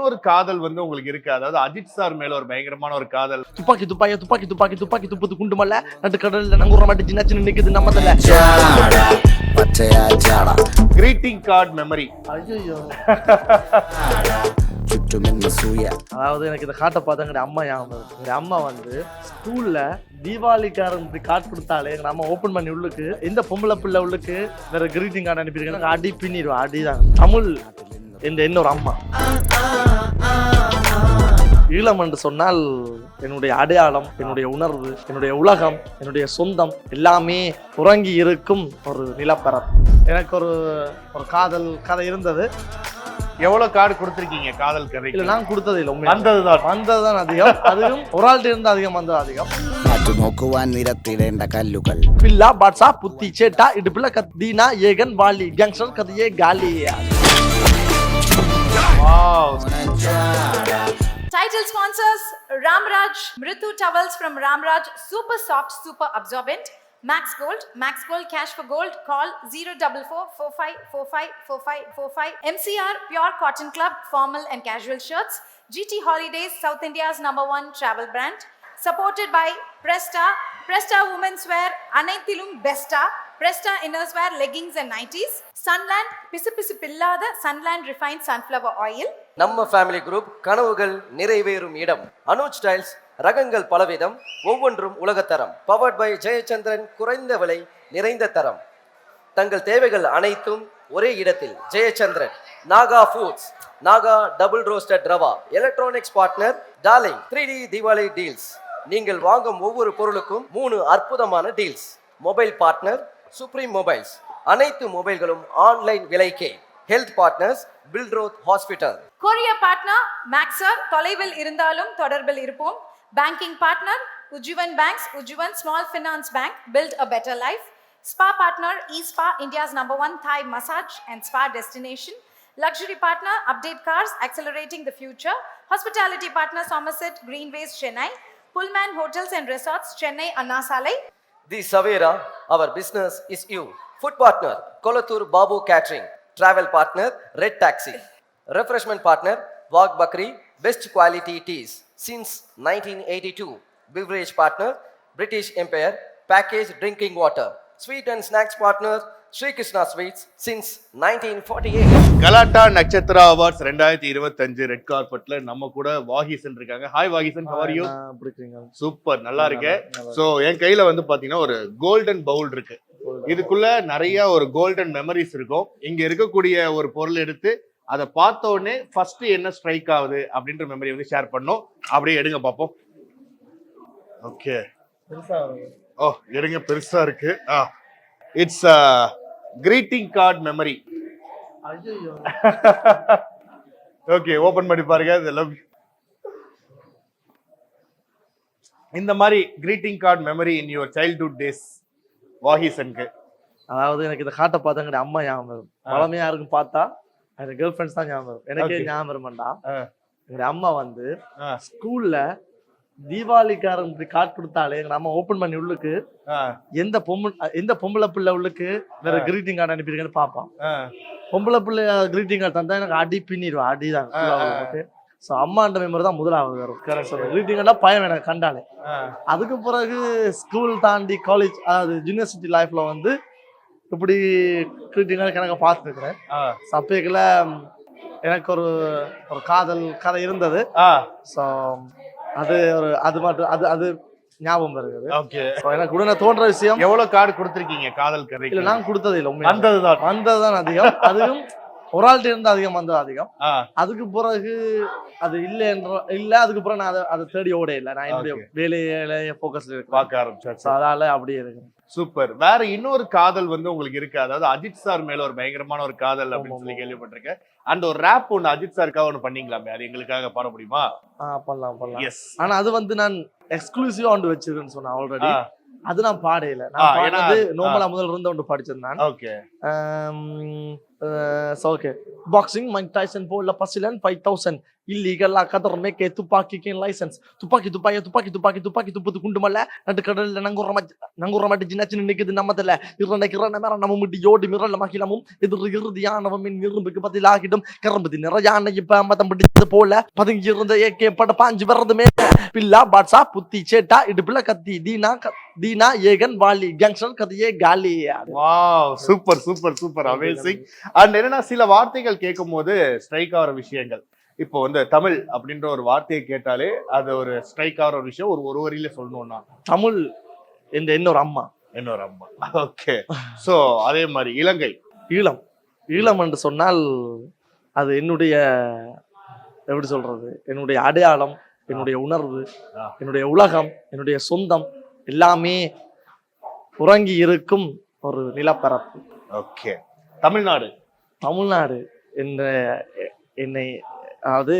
இன்னொரு காதல் வந்து உங்களுக்கு இருக்கு? அதாவது அஜித் சார் மேல ஒரு பயங்கரமான ஒரு காதல். துப்பாக்கி துப்பாக்கி துப்பாக்கி துப்பாக்கி துப்பாக்கி துப்பது குண்டு மல்ல நட்டு கடல்ல நங்குற மாட்டு சின்ன சின்ன நிக்குது நம்ம தல கிரீட்டிங் கார்டு மெமரி. ஐயோ அதாவது எனக்கு இந்த காட்டை பார்த்தா எங்க அம்மா ஞாபகம். எங்க அம்மா வந்து ஸ்கூல்ல தீபாவளிக்காரன் இப்படி கார்டு கொடுத்தாலே எங்க அம்மா ஓபன் பண்ணி உள்ளுக்கு எந்த பொம்பளை பிள்ளை உள்ளுக்கு வேற கிரீட்டிங் கார்டு அனுப்பியிருக்கேன் அடி பின்னிடுவா. அடிதான் தமிழ் என்ற இன்னொரு அம்மா. ஈழம் என்று சொன்னால் என்னுடைய அடையாளம், என்னுடைய உணர்வு, என்னுடைய உலகம், என்னுடைய சொந்தம் எல்லாமே உறங்கி இருக்கும் ஒரு நிலப்பரப்பு. எனக்கு ஒரு காதல் கதை இருந்தது. எவ்வளவு கார்டு கொடுத்திருக்கீங்க காதல் கதை? இல்ல நான் கொடுத்தது இல்லை, வந்ததுதான் அதிகம். அதுவும் ஒரு ஆள்கிட்ட இருந்து அதிகம் வந்தது அதிகம். നോക്കുവാൻ നിരത്തിടേണ്ട കല്ലുകൾ പില്ല ബാട്സാ പുത്തി ചേട്ടാ ഇടുപ്പിള്ള കത്തീന ഏകൻ വാലി ഗാങ്സ്റ്റർ കഥയെ ഗാലി. Title sponsors Ramraj Mritu towels from Ramraj, super soft, super absorbent. Max Gold cash for gold. Call 04445454545. MCR Pure Cotton Club formal and casual shirts. GT Holidays, South India's #1 travel brand. Supported by Presta Women's Wear, Anaithilum Besta, Presta Inners Wear, leggings and nighties. Sunland பிசு பில்லாத Sunland refined sunflower oil. நம்ம family group கனவுகள் நிறைவேறும் இடம். Anuj styles ரகங்கள் பலவிதம், ஒவ்வொன்றும் உலகத்தரம். Powered by Jayachandran, குறைந்த விலை நிறைந்த தரம். தங்கள் தேவைகள் அனைத்தும் ஒரே இடத்தில். Jayachandran. Naga foods, Naga double roasted rava. Electronics partner darling 3D Deepavali deals. நீங்கள் வாங்கும் ஒவ்வொரு பொருளுக்கும் 3 அற்புதமான deals. Mobile partner supreme mobiles, அனைத்து மொபைல்களும் ஆன்லைன் விலைக்கே. Health partners Billroth hospital. Courier partner மேக்ஸர், தொலைவில் இருந்தாலும் தொடர்பில் இருப்போம். Banking partner Ujjivan banks, Ujjivan small finance bank, build a better life. Spa partner eSpa, India's #1 Thai massage and spa destination. Luxury partner Update Cars, accelerating the future. Hospitality partner Somerset Greenways, Chennai. Pullman Hotels and Resorts, Chennai, Anna Salai. The Savera, our business is you. Food partner Kolathur Babu Catering. Travel partner Red Taxi. Refreshment partner Wagh Bakri, best quality teas since 1982. Beverage partner British Empire, packaged drinking water. Sweet and snacks partner Sri Krishna Sweets since 1948. கலாட்டா Nakshatra awards 2025 red கார்பெட்ல நம்ம கூட வாகிசன் இருக்காங்க. Hi Vakisan, how are you? Super, நல்லா இருக்கேன். So என் கையில வந்து பாத்தீங்கன்னா ஒரு கோல்டன் பவுல் இருக்கு. இதுக்குள்ள நிறைய ஒரு கோல்டன் மெமரிஸ் இருக்கும். இங்க இருக்கக்கூடிய ஒரு பொருள் எடுத்து அதை பார்த்த உடனே ஃபர்ஸ்ட் என்ன ஸ்ட்ரைக் ஆகுது அப்படின்ற மெமரி வந்து ஷேர் பண்ணோம். அப்படியே எடுங்க பார்ப்போம். ஓகே, ஓ எடுங்க, பெருசா இருக்கு. It's greeting card memory. Okay, open பண்ணி பாருங்க. இதெல்லாம் இந்த மாதிரி greeting card memory in your childhood days வாகிசனுக்கு. அதாவது எனக்கு இந்த காட்டை பார்த்தா எங்க அம்மா ஞாபகம். பழமையா யாருக்கும் பார்த்தா எனக்கு கேர்ள் ஃப்ரெண்ட்ஸ் தான் ஞாபகம். எனக்கே ஞாபகம் மாட்டா. எங்க அம்மா வந்து ஸ்கூல்ல தீபாவளிக்காரன் இப்படி கார்டு கொடுத்தாலே எங்க அம்மா ஓபன் பண்ணி உள்ளுக்கு எந்த பொம்பளை பிள்ளை உள்ளுக்கு வேற கிரீட்டிங் கார்டு அனுப்பியிருக்கேன்னு பாப்பான். பொம்பளை பிள்ளை கிரீட்டிங் கார்டு தந்தா எனக்கு அடி பின்னிடுவா. அடிதான். ஸோ அம்மான்ற மெம்பர் தான் முதலாவது வரும். கிரீட்டிங் கார்டா பயம் எனக்கு கண்டாலே. அதுக்கு பிறகு ஸ்கூல் தாண்டி காலேஜ், அதாவது யூனிவர்சிட்டி லைஃப்ல வந்து இப்படி கிரீட்டிங் கார்டு எனக்கு பார்த்துருக்கிறேன். சப்பைக்குள்ள எனக்கு ஒரு காதல் கதை இருந்தது. ஸோ அது மட்டும் அது ஞாபகம் இருக்குது. ஓகே, எனக்கு உடனே தோன்ற விஷயம். எவ்வளவு கார்டு கொடுத்திருக்கீங்க காதல் கதை? இல்ல நான் கொடுத்தது இல்லை, வந்ததுதான் அதிகம். அதுவும் ஒரு ஆள்கிட்ட இருந்து அதிகம் வந்தது அதிகம். அதுக்கு பிறகு அது அதுக்கு பிறகு நான் அதை தேடி ஓட இல்லை. நான் என்னுடைய வேலையில போக்கஸ்ல பார்க்க ஆரம்பிச்சேன். அதால அப்படியே இருக்கு. சூப்பர். வேற இன்னொரு காதல் வந்து உங்களுக்கு இருக்கு? அதாவது அஜித் சார் மேல ஒரு பயங்கரமான ஒரு காதல் அப்படின்னு சொல்லி கேள்விப்பட்டிருக்கேன். அந்த ஒரு ரேப் ஒண்ணு அஜித் சாருக்காக ஒண்ணு பண்ணீங்களாமே, அது எங்களுக்காக பாட முடியுமா? பண்ணலாம். எஸ். ஆனா அது வந்து நான் எக்ஸ்க்ளூசிவா ஒன்று வச்சிருக்கேன்னு சொன்னேன் ஆல்ரெடி. அது நான் பாடையில. நான் பாடுறது நோமலா முதல்ல இருந்து ஒன்று படிச்சிருந்தேன். Okay. Okay boxing Mike Tyson போல பசிலன் 5000 இல்லீகலா கதர் மேக்கே துப்பாக்கிக்கு லைசன்ஸ் துப்பாக்கி துப்புது குண்டு மல்ல நட்டு கடல்ல நங்குற மாட்டி சின்ன சின்ன நிக்குது நம்மதுல இறந்த மேல நம்ம முடி யோடி மிரல்ல மகிழமும் எதிர் இறுதியானவன் இரும்புக்கு பதிலாகிடும் கரம்புதி நிறையான இப்ப மதம் பிடிச்சது போல பதுங்கி இருந்த ஏகே பட பாஞ்சு வர்றது மேல பில்லா பாட்ஸா புத்தி சேட்டா இடுப்புல கத்தி தீனா ஏகன் வாலி கேங்ஸ்டர் கதையே காலி. Wow super super super amazing. And என்னன்னா சில வார்த்தைகள் கேட்கும் போது ஸ்ட்ரைக் ஆகிற விஷயங்கள், இப்போ வந்து தமிழ் அப்படின்ற ஒரு வார்த்தையை கேட்டாலே அது ஒரு ஸ்ட்ரைக் ஆகிற ஒரு விஷயம். ஒரு வரியில சொல்லணும்னா தமிழ் என்ற இன்னொரு அம்மா. ஓகே. சோ அதே மாதிரி இலங்கை. ஈழம் என்று சொன்னால் அது என்னுடைய எப்படி சொல்றது, என்னுடைய அடையாளம், என்னுடைய உணர்வு, என்னுடைய உலகம், என்னுடைய சொந்தம் எல்லாமே உறங்கி இருக்கும் ஒரு நிலப்பரப்பு. ஓகே. தமிழ்நாடு என்ற என்னை அதாவது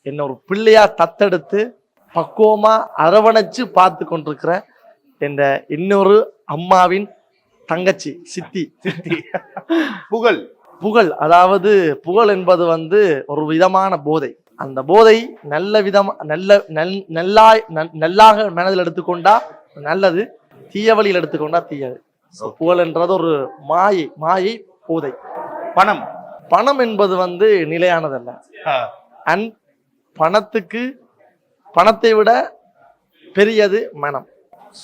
என்ன ஒரு பிள்ளையா தத்தெடுத்து பக்குவமா அரவணைச்சு பார்த்து கொண்டிருக்கிற என்ற இன்னொரு அம்மாவின் தங்கச்சி சித்தி. புகழ் அதாவது புகழ் என்பது வந்து ஒரு விதமான போதை. அந்த போதை நல்லாக மனதில் எடுத்துக்கொண்டா நல்லது, தீய வழியில் எடுத்துக்கொண்டா தீயது. புகழ் என்றது ஒரு மாயை போதை. பணம் என்பது வந்து நிலையானதல்ல. அண்ட் பணத்தை விட பெரியது மனம்.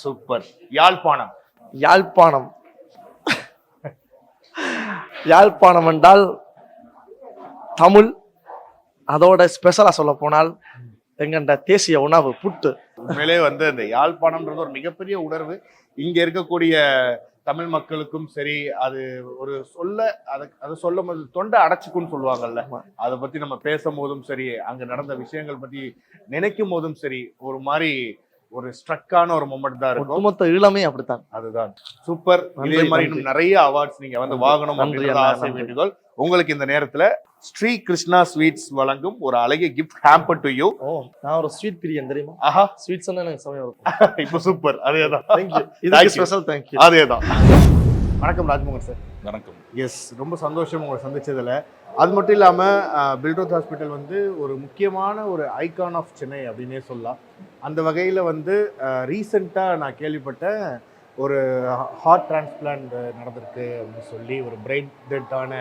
சூப்பர். யாழ்ப்பாணம் என்றால் தமிழ், அதோட ஸ்பெஷலா சொல்ல போனால் எங்கண்ட தேசிய உணவு புட்டு. உண்மையிலே வந்து இந்த யாழ்ப்பாணம்ன்றது ஒரு மிகப்பெரிய உணர்வு. இங்க இருக்கக்கூடிய தமிழ் மக்களுக்கும் சரி, அது ஒரு அதை சொல்லும் போது தொண்டை அடைச்சுக்குன்னு சொல்லுவாங்கல்ல, அதை பத்தி நம்ம பேசும் போதும் சரி, அங்க நடந்த விஷயங்கள் பத்தி நினைக்கும் போதும் சரி, ஒரு மாதிரி ஒரு ஸ்ட்ரக்கான ஒரு மொமெண்ட் தான் இருக்கும். மொத்த ஈழமே அப்படித்தான். அதுதான் சூப்பர். இதே மாதிரி இன்னும் நிறைய அவார்ட்ஸ் நீங்க வந்து வாங்கணும் அப்படின்ற ஆசை வேண்டுகோள். உங்களுக்கு இந்த நேரத்துல ஸ்ரீ கிருஷ்ணா ஸ்வீட்ஸ் வழங்கும் ஒரு அழகிய கிஃப்ட் ஹேம்பர் டு யூ. நான் ஒரு ஸ்வீட் பிரியன் தெரியுமா? ஆஹா, ஸ்வீட்ஸ் எனக்கு சமயம் இருக்கும். இப்போ சூப்பர். அதேதான். இதுக்கு ஸ்பெஷல் தேங்க்யூ. அதேதான். வணக்கம் ராஜ்மோகன் சார். வணக்கம். எஸ், ரொம்ப சந்தோஷம் உங்களை சந்திச்சதுல. அது மட்டும் இல்லாமல் பில்ட்ரோத் ஹாஸ்பிட்டல் வந்து ஒரு முக்கியமான ஒரு ஐகான் ஆஃப் சென்னை அப்படின்னே சொல்லலாம். அந்த வகையில் வந்து ரீசெண்டாக நான் கேள்விப்பட்டேன் ஒரு ஹார்ட் டிரான்ஸ்பிளான்ட் நடந்திருக்கு அப்படின்னு சொல்லி, ஒரு பிரெயின் டெட்டான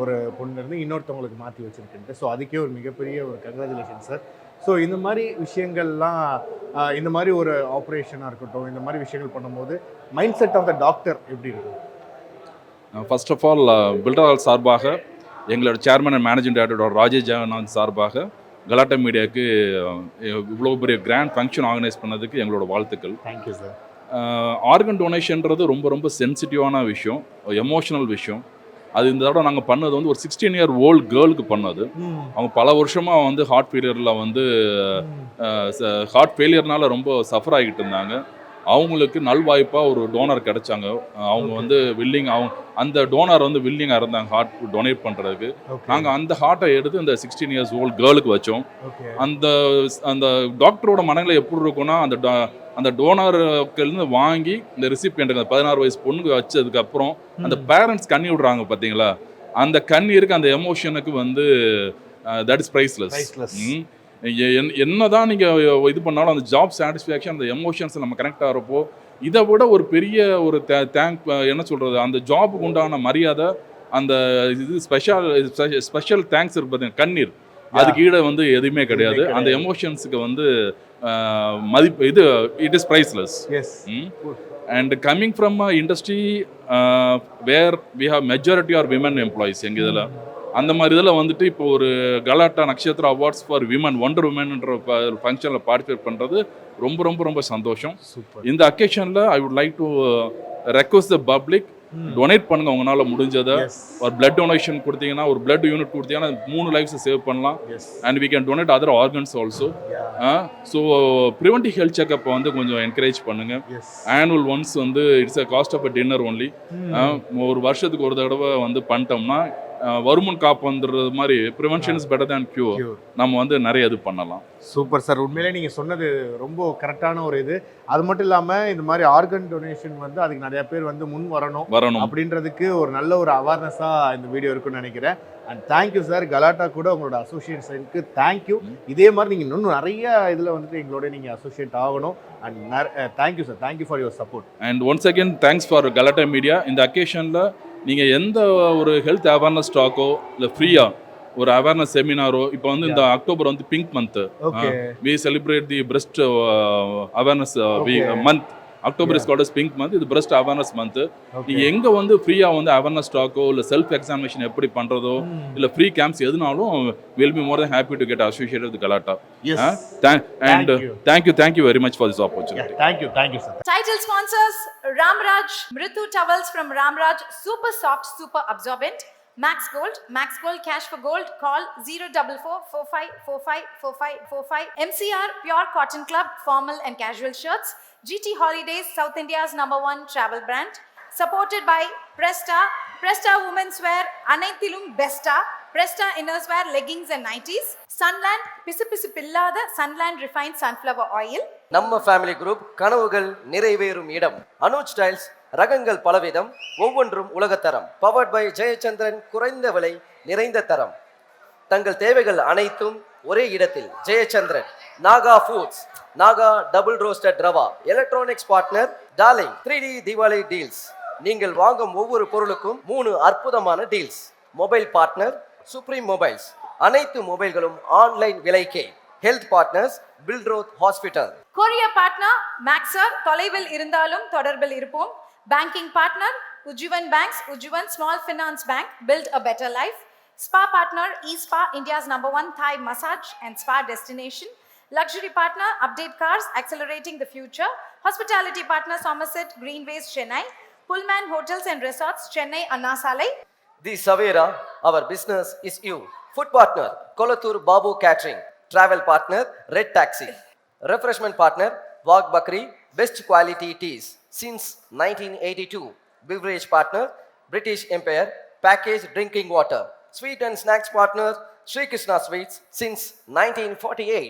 ஒரு பொண்ணுலேருந்து இன்னொருத்தவங்களுக்கு மாற்றி வச்சுருக்குன்ட்டு. ஸோ அதுக்கே ஒரு மிகப்பெரிய ஒரு கங்க்ராச்சுலேஷன் சார். ஸோ இந்த மாதிரி விஷயங்கள்லாம், இந்த மாதிரி ஒரு ஆப்ரேஷனாக இருக்கட்டும், இந்த மாதிரி விஷயங்கள் பண்ணும்போது mind set of the doctor எப்படி இருக்கும்? ஃபர்ஸ்ட் ஆஃப் ஆல் பில்டர் சார்பாக எங்களோட chairman and managing director Rajesh Jagannath சார்பாக கலாட்டா மீடியாவுக்கு இவ்வளோ பெரிய கிராண்ட் ஃபங்க்ஷன் ஆர்கனைஸ் பண்ணதுக்கு எங்களோட வாழ்த்துக்கள். Thank you sir. ஆர்கன் டொனேஷன்றது ரொம்ப ரொம்ப சென்சிட்டிவான விஷயம், எமோஷனல் விஷயம். அது இந்த தடவை நாங்கள் பண்ணது வந்து ஒரு 16 year old கேர்ளுக்கு பண்ணது. அவங்க பல வருஷமாக வந்து ஹார்ட் ஃபெயிலியர்னால ரொம்ப சஃபர் ஆகிட்டு இருந்தாங்க. அவங்களுக்கு நல்வாய்ப்பாக ஒரு டோனர் கிடைச்சாங்க. அவங்க வந்து அந்த டோனர் வந்து வில்லிங்காக இருந்தாங்க ஹார்ட் டொனேட் பண்ணுறதுக்கு. நாங்கள் அந்த ஹார்ட்டை எடுத்து இந்த 16 years old கேர்ளுக்கு வச்சோம். அந்த டாக்டரோட மனநிலை எப்படி இருக்குன்னா, அந்த டோனருக்குலேருந்து வாங்கி இந்த ரிசிபியன்ட்டுக்கு 16 வயசு பொண்ணுக்கு வச்சதுக்கப்புறம் அந்த பேரண்ட்ஸ் கண்ணி விடுறாங்க பார்த்தீங்களா, அந்த கண்ணீருக்கு அந்த எமோஷனுக்கு வந்து தட் இஸ் ப்ரைஸ்லெஸ். என்னதான் நீங்கள் இது பண்ணாலும் அந்த ஜாப் சாட்டிஸ்ஃபேக்ஷன், அந்த எமோஷன்ஸ் நம்ம கனெக்ட் ஆகிறப்போ இதை விட ஒரு பெரிய ஒரு என்ன சொல்கிறது, அந்த ஜாபுக்கு உண்டான மரியாதை, அந்த இது ஸ்பெஷல் தேங்க்ஸ் இருக்கு பார்த்தீங்கன்னா, கண்ணீர், அதுக்கு ஈட வந்து எதுவுமே கிடையாது. அந்த எமோஷன்ஸுக்கு வந்து மதிப்பு இது it is priceless. And coming from a industry where we have majority are women employees எங்கள் இதில். அந்த மாதிரி இதில் வந்துட்டு இப்போ ஒரு Galatta Nakshatra awards for women, wonder விமன்ன்ற ஃபங்க்ஷனில் பார்ட்டிசிபேட் பண்ணுறது ரொம்ப ரொம்ப ரொம்ப சந்தோஷம். இந்த அக்கேஷனில் I would like to request the public, donate பண்ணுங்க உங்களால் முடிஞ்சதை. ஒரு பிளட் டொனேஷன் கொடுத்தீங்கன்னா, ஒரு பிளட் யூனிட் கொடுத்தீங்கன்னா 3 lives சேவ் பண்ணலாம். And we can donate other organs also. So preventive health செக்அப்பை வந்து கொஞ்சம் என்கரேஜ் பண்ணுங்க. ஆனுவல் ஒன்ஸ் வந்து it's a cost of a dinner only. ஒரு வருஷத்துக்கு ஒரு தடவை வந்து பண்ணிட்டோம்னா வருமுன் காப்புன்றது மாதிரி prevention is better than cure. நம்ம வந்து நிறைய இது பண்ணலாம். சூப்பர் சார், உண்மையிலே நீங்கள் சொன்னது ரொம்ப கரெக்டான ஒரு இது. அது மட்டும் இல்லாமல் இந்த மாதிரி ஆர்கன் டொனேஷன் வந்து அதுக்கு நிறைய பேர் வந்து முன் வரணும் அப்படின்றதுக்கு ஒரு நல்ல ஒரு அவேர்னஸாக இந்த வீடியோ இருக்குன்னு நினைக்கிறேன். அண்ட் தேங்க்யூ சார், கலாட்டா கூட உங்களோட அசோசியேஷனுக்கு தேங்க்யூ. இதே மாதிரி நீங்கள் இன்னும் நிறைய இதில் வந்துட்டு எங்களோட நீங்கள் அசோசியேட் ஆகணும். And thank you sir, thank you for your support. And once again thanks for கலாட்டா மீடியா. இந்த அக்கேஷனில் நீங்கள் எந்த ஒரு ஹெல்த் அவேர்னஸ் டாக்கோ இல்லை ஃப்ரீயாக ஒரு அவேர்னஸ் செமினாரோ, இப்போ வந்து இந்த அக்டோபர் வந்து pink month, we celebrate the breast awareness month. October is called as pink month. இது பிரெஸ்ட் அவேர்னஸ் மந்த். நீங்க எங்க வந்து ஃப்ரீயா வந்து அவேர்னஸ் டாக்கோ இல்ல செல்ஃப் எக்ஸாமினேஷன் எப்படி பண்றதோ இல்ல ஃப்ரீ கேம்ப்ஸ் எதுனாலும் will be more then happy to get associated with கலாட்டா. And thank you very much for this opportunity. Thank you sir. Title sponsors: Ramraj Mritu towels from Ramraj, super soft, super absorbent. Max Gold cash for gold. Call 04445454545. MCR Pure Cotton Club formal and casual shirts. GT Holidays, South India's #1 travel brand. Supported by Presta Women's Wear, Anaithilum Besta, Presta Inners Wear, leggings and nighties. Sunland, பிசு பில்லாத Sunland refined sunflower oil. நம்ம family group, கனவுகள் நிறைவேறும் இடம். Anuj styles, ரகங்கள் பலவிதம், ஒவ்வொன்றும் உலகத்தரம். Powered by Jayachandran, குறைந்த விலை நிறைந்த தரம். தங்கள் தேவைகள் அனைத்தும் ஒரே இடத்தில். Jayachandran. Naga foods, Naga double roasted rava. Electronics partner darling. 3D Deepavali deals. நீங்கள் வாங்கும் ஒவ்வொரு பொருளுக்கும் 3 அற்புதமான deals. Mobile partner supreme mobiles. அனைத்து மொபைல்களும் ஆன்லைன் விலைக்கே. Health partners Billroth hospital. Courier partner மேக்ஸர், தொலைவில் இருந்தாலும் தொடர்பில் இருப்போம். Banking partner Ujjivan banks, Ujjivan small finance bank, build a better life. Spa partner eSpa, India's #1 Thai massage and spa destination. Luxury partner Update Cars, accelerating the future. Hospitality partner Somerset Greenways, Chennai. Pullman Hotels and Resorts, Chennai, Anna Salai. The Savera, our business is you. Food partner Kolathur Babu Catering. Travel partner Red Taxi. Refreshment partner Wagh Bakri, best quality teas since 1982. Beverage partner British Empire, packaged drinking water. Sweet and snacks partner Sri Krishna Sweets since 1948.